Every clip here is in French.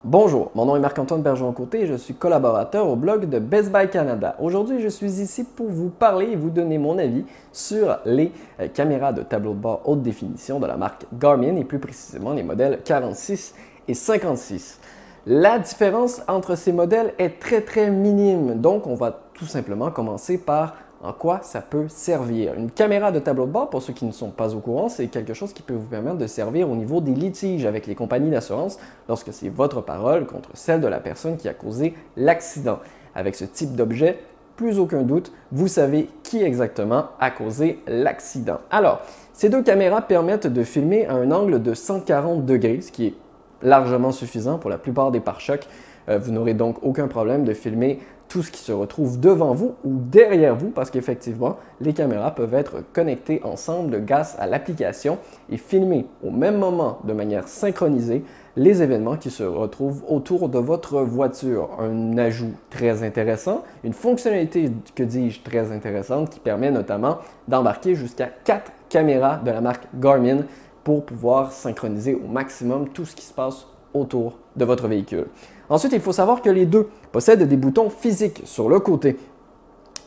Bonjour, mon nom est Marc-Antoine Bergeron-Côté et je suis collaborateur au blog de Best Buy Canada. Aujourd'hui, je suis ici pour vous parler et vous donner mon avis sur les caméras de tableau de bord haute définition de la marque Garmin et plus précisément les modèles 46 et 56. La différence entre ces modèles est très minime, donc on va tout simplement commencer par en quoi ça peut servir. Une caméra de tableau de bord, pour ceux qui ne sont pas au courant, c'est quelque chose qui peut vous permettre de servir au niveau des litiges avec les compagnies d'assurance lorsque c'est votre parole contre celle de la personne qui a causé l'accident. Avec ce type d'objet, plus aucun doute, vous savez qui exactement a causé l'accident. Alors, ces deux caméras permettent de filmer à un angle de 140 degrés, ce qui est largement suffisant pour la plupart des pare-chocs. Vous n'aurez donc aucun problème de filmer tout ce qui se retrouve devant vous ou derrière vous parce qu'effectivement, les caméras peuvent être connectées ensemble grâce à l'application et filmer au même moment de manière synchronisée les événements qui se retrouvent autour de votre voiture. Un ajout très intéressant, une fonctionnalité, que dis-je, très intéressante qui permet notamment d'embarquer jusqu'à 4 caméras de la marque Garmin pour pouvoir synchroniser au maximum tout ce qui se passe autour de votre véhicule. Ensuite, il faut savoir que les deux possèdent des boutons physiques sur le côté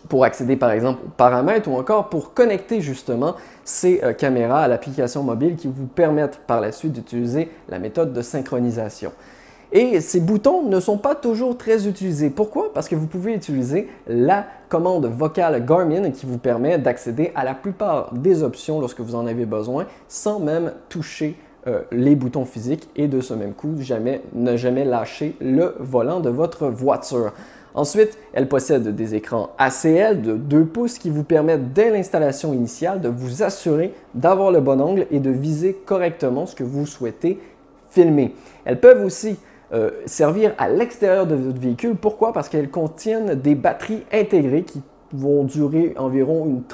pour accéder par exemple aux paramètres ou encore pour connecter justement ces caméras à l'application mobile qui vous permettent par la suite d'utiliser la méthode de synchronisation. Et ces boutons ne sont pas toujours très utilisés. Pourquoi? Parce que vous pouvez utiliser la commande vocale Garmin qui vous permet d'accéder à la plupart des options lorsque vous en avez besoin sans même toucher les boutons physiques et de ce même coup, ne jamais lâcher le volant de votre voiture. Ensuite, elle possède des écrans ACL de 2 pouces qui vous permettent dès l'installation initiale de vous assurer d'avoir le bon angle et de viser correctement ce que vous souhaitez filmer. Elles peuvent aussi servir à l'extérieur de votre véhicule. Pourquoi? Parce qu'elles contiennent des batteries intégrées qui vont durer environ une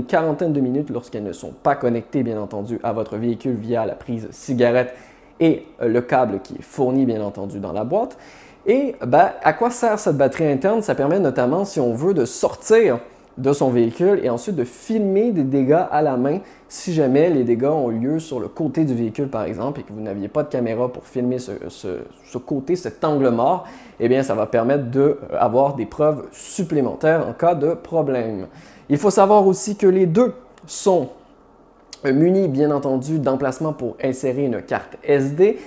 quarantaine de minutes lorsqu'elles ne sont pas connectées, bien entendu, à votre véhicule via la prise cigarette et le câble qui est fourni, bien entendu, dans la boîte. Et à quoi sert cette batterie interne? Ça permet notamment, si on veut, de sortir de son véhicule et ensuite de filmer des dégâts à la main si jamais les dégâts ont lieu sur le côté du véhicule par exemple et que vous n'aviez pas de caméra pour filmer ce côté, cet angle mort, eh bien ça va permettre d'avoir des preuves supplémentaires en cas de problème. Il faut savoir aussi que les deux sont muni bien entendu d'emplacement pour insérer une carte SD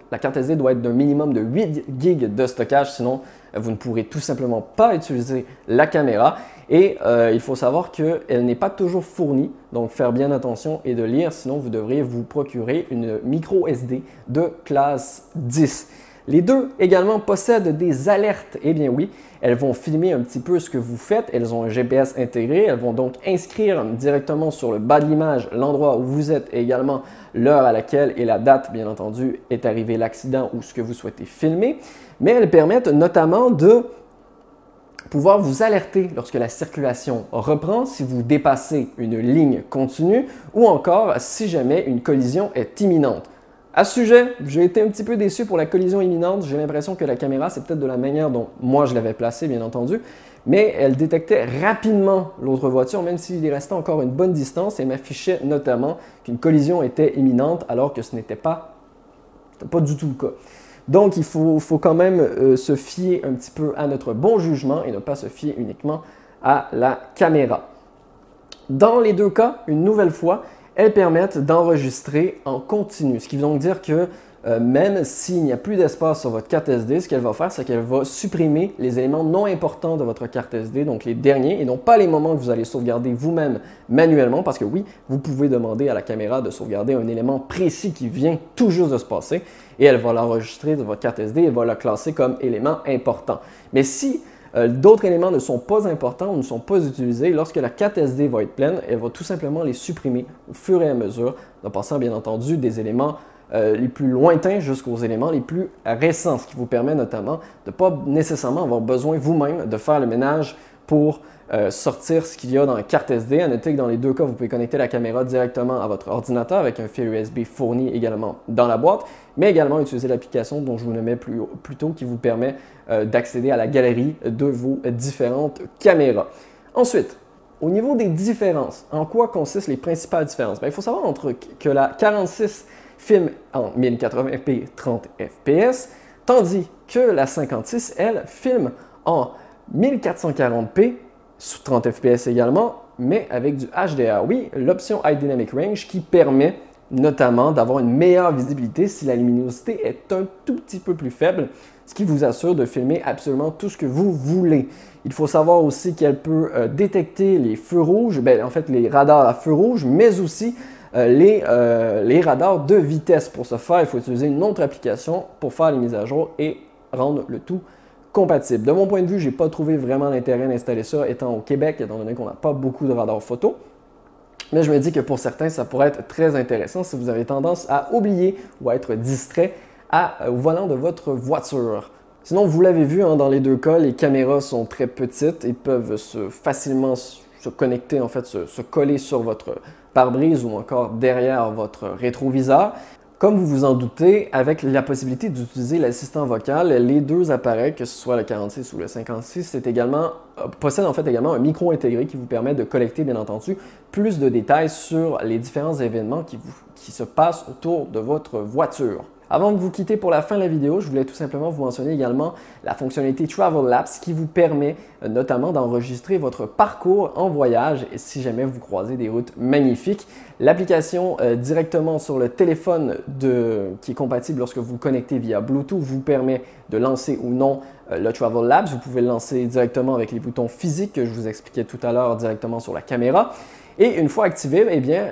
la carte SD doit être d'un minimum de 8 GB de stockage, sinon vous ne pourrez tout simplement pas utiliser la caméra. Et il faut savoir qu'elle n'est pas toujours fournie, donc faire bien attention et de lire, sinon vous devriez vous procurer une micro SD de classe 10. Les deux également possèdent des alertes. Eh bien oui, elles vont filmer un petit peu ce que vous faites. Elles ont un GPS intégré. Elles vont donc inscrire directement sur le bas de l'image l'endroit où vous êtes et également l'heure à laquelle et la date, bien entendu, est arrivé l'accident ou ce que vous souhaitez filmer. Mais elles permettent notamment de pouvoir vous alerter lorsque la circulation reprend, si vous dépassez une ligne continue ou encore si jamais une collision est imminente. À ce sujet, j'ai été un petit peu déçu pour la collision imminente. J'ai l'impression que la caméra, c'est peut-être de la manière dont moi je l'avais placée, bien entendu, mais elle détectait rapidement l'autre voiture, même s'il restait encore une bonne distance et m'affichait notamment qu'une collision était imminente alors que ce n'était pas du tout le cas. Donc, il faut quand même se fier un petit peu à notre bon jugement et ne pas se fier uniquement à la caméra. Dans les deux cas, une nouvelle fois, elles permettent d'enregistrer en continu, ce qui veut donc dire que même s'il n'y a plus d'espace sur votre carte SD, ce qu'elle va faire, c'est qu'elle va supprimer les éléments non importants de votre carte SD, donc les derniers, et non pas les moments que vous allez sauvegarder vous-même manuellement, parce que oui, vous pouvez demander à la caméra de sauvegarder un élément précis qui vient tout juste de se passer, et elle va l'enregistrer de votre carte SD et va le classer comme élément important. Mais si d'autres éléments ne sont pas importants ou ne sont pas utilisés, lorsque la carte SD va être pleine, elle va tout simplement les supprimer au fur et à mesure, en passant bien entendu des éléments les plus lointains jusqu'aux éléments les plus récents, ce qui vous permet notamment de ne pas nécessairement avoir besoin vous-même de faire le ménage pour sortir ce qu'il y a dans la carte SD. À noter que dans les deux cas, vous pouvez connecter la caméra directement à votre ordinateur avec un fil USB fourni également dans la boîte, mais également utiliser l'application dont je vous nommais plus tôt qui vous permet d'accéder à la galerie de vos différentes caméras. Ensuite, au niveau des différences, en quoi consistent les principales différences? Bien, il faut savoir que la 46 filme en 1080p 30 fps, tandis que la 56, elle, filme en 1440p sous 30 fps également, mais avec du HDR. Oui, l'option High Dynamic Range qui permet notamment d'avoir une meilleure visibilité si la luminosité est un tout petit peu plus faible, ce qui vous assure de filmer absolument tout ce que vous voulez. Il faut savoir aussi qu'elle peut détecter les feux rouges, en fait les radars à feux rouges, mais aussi les radars de vitesse. Pour ce faire, il faut utiliser une autre application pour faire les mises à jour et rendre le tout compatible. De mon point de vue, je n'ai pas trouvé vraiment l'intérêt d'installer ça étant au Québec, étant donné qu'on n'a pas beaucoup de radars photo. Mais je me dis que pour certains, ça pourrait être très intéressant si vous avez tendance à oublier ou à être distrait au volant de votre voiture. Sinon, vous l'avez vu, dans les deux cas, les caméras sont très petites et peuvent facilement se connecter, en fait, se coller sur votre pare-brise ou encore derrière votre rétroviseur. Comme vous vous en doutez, avec la possibilité d'utiliser l'assistant vocal, les deux appareils, que ce soit le 46 ou le 56, possèdent en fait également un micro intégré qui vous permet de collecter, bien entendu, plus de détails sur les différents événements qui se passent autour de votre voiture. Avant de vous quitter pour la fin de la vidéo, je voulais tout simplement vous mentionner également la fonctionnalité Travel Lapse qui vous permet notamment d'enregistrer votre parcours en voyage et si jamais vous croisez des routes magnifiques. L'application directement sur le téléphone qui est compatible lorsque vous connectez via Bluetooth vous permet de lancer ou non le Travel Lapse. Vous pouvez le lancer directement avec les boutons physiques que je vous expliquais tout à l'heure directement sur la caméra. Et une fois activé,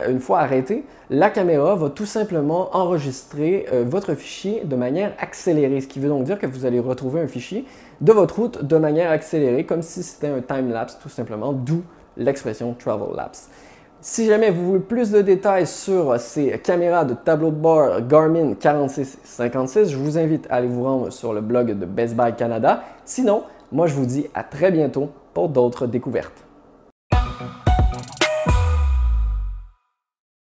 une fois arrêté, la caméra va tout simplement enregistrer votre fichier de manière accélérée. Ce qui veut donc dire que vous allez retrouver un fichier de votre route de manière accélérée, comme si c'était un time-lapse tout simplement, d'où l'expression Travel Lapse. Si jamais vous voulez plus de détails sur ces caméras de tableau de bord Garmin 4656, je vous invite à aller vous rendre sur le blog de Best Buy Canada. Sinon, moi je vous dis à très bientôt pour d'autres découvertes.